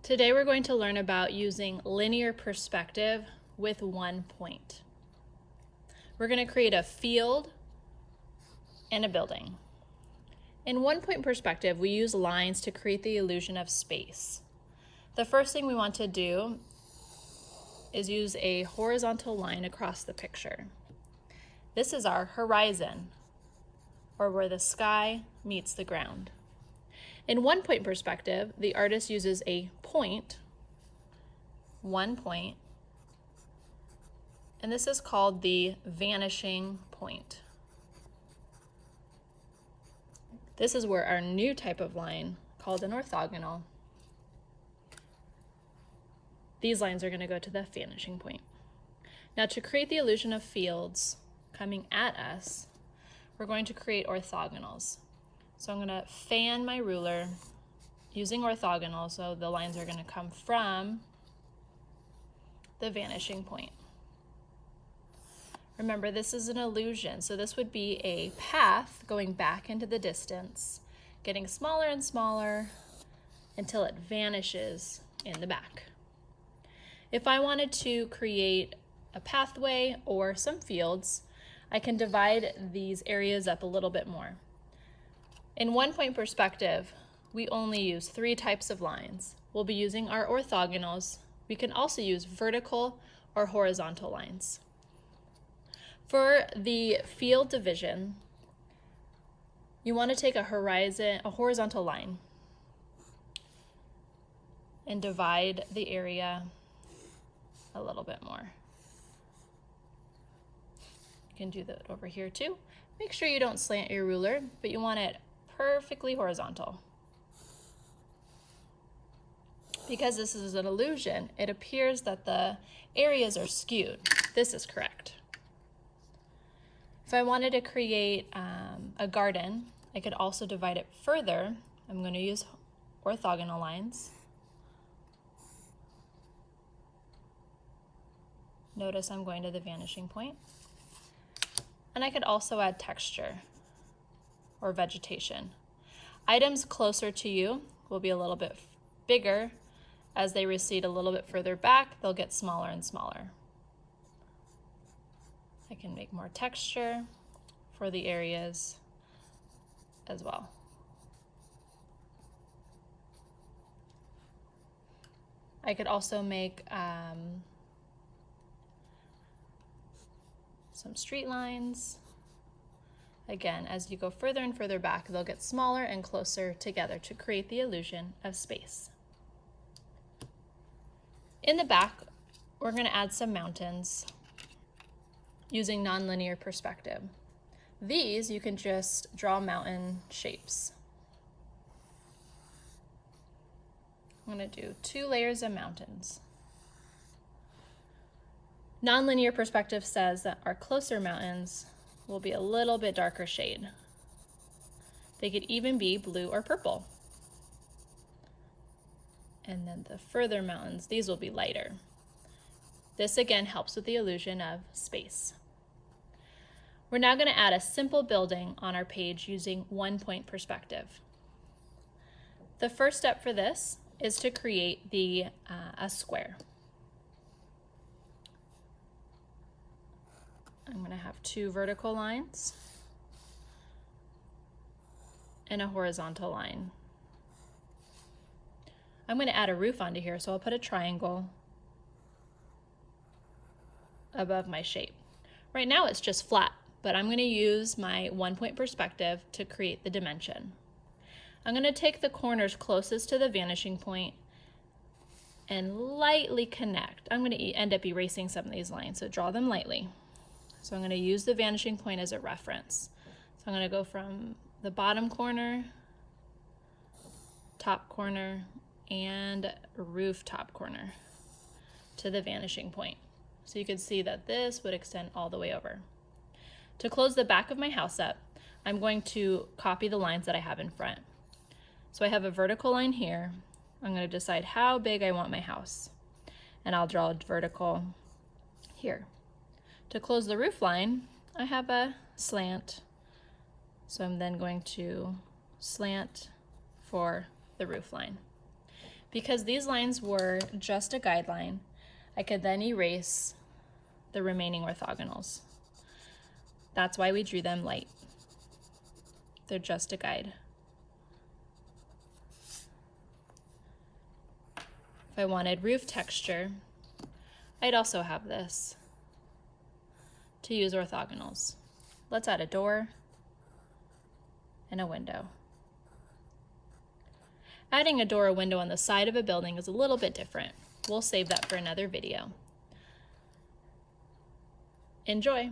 Today we're going to learn about using linear perspective with one point. We're going to create a field and a building. In one-point perspective, we use lines to create the illusion of space. The first thing we want to do is use a horizontal line across the picture. This is our horizon, or where the sky meets the ground. In one-point perspective, the artist uses a point, 1 point, and this is called the vanishing point. This is where our new type of line, called an orthogonal, these lines are going to go to the vanishing point. Now, to create the illusion of fields coming at us, we're going to create orthogonals. So I'm going to fan my ruler using orthogonal, so the lines are going to come from the vanishing point. Remember, this is an illusion, so this would be a path going back into the distance, getting smaller and smaller until it vanishes in the back. If I wanted to create a pathway or some fields, I can divide these areas up a little bit more. In one-point perspective, we only use 3 types of lines. We'll be using our orthogonals. We can also use vertical or horizontal lines. For the field division, you want to take a horizontal line and divide the area a little bit more. You can do that over here too. Make sure you don't slant your ruler, but you want it perfectly horizontal. Because this is an illusion, it appears that the areas are skewed. This is correct. If I wanted to create a garden, I could also divide it further. I'm going to use orthogonal lines. Notice I'm going to the vanishing point. And I could also add texture or vegetation. Items closer to you will be a little bit bigger. As they recede a little bit further back, they'll get smaller and smaller. I can make more texture for the areas as well. I could also make some street lines. Again, as you go further and further back, they'll get smaller and closer together to create the illusion of space. In the back, we're going to add some mountains using nonlinear perspective. These, you can just draw mountain shapes. I'm going to do 2 layers of mountains. Nonlinear perspective says that our closer mountains will be a little bit darker shade. They could even be blue or purple. And then the further mountains, these will be lighter. This again helps with the illusion of space. We're now going to add a simple building on our page using one-point perspective. The first step for this is to create a square. I'm going to have 2 vertical lines and a horizontal line. I'm going to add a roof onto here, so I'll put a triangle above my shape. Right now it's just flat, but I'm going to use my one-point perspective to create the dimension. I'm going to take the corners closest to the vanishing point and lightly connect. I'm going to end up erasing some of these lines, so draw them lightly. So I'm going to use the vanishing point as a reference. So I'm going to go from the bottom corner, top corner, and rooftop corner to the vanishing point. So you can see that this would extend all the way over. To close the back of my house up, I'm going to copy the lines that I have in front. So I have a vertical line here. I'm going to decide how big I want my house, and I'll draw a vertical here. To close the roof line, I have a slant. So I'm then going to slant for the roof line. Because these lines were just a guideline, I could then erase the remaining orthogonals. That's why we drew them light. They're just a guide. If I wanted roof texture, I'd also have this to use orthogonals. Let's add a door and a window. Adding a door or window on the side of a building is a little bit different. We'll save that for another video. Enjoy!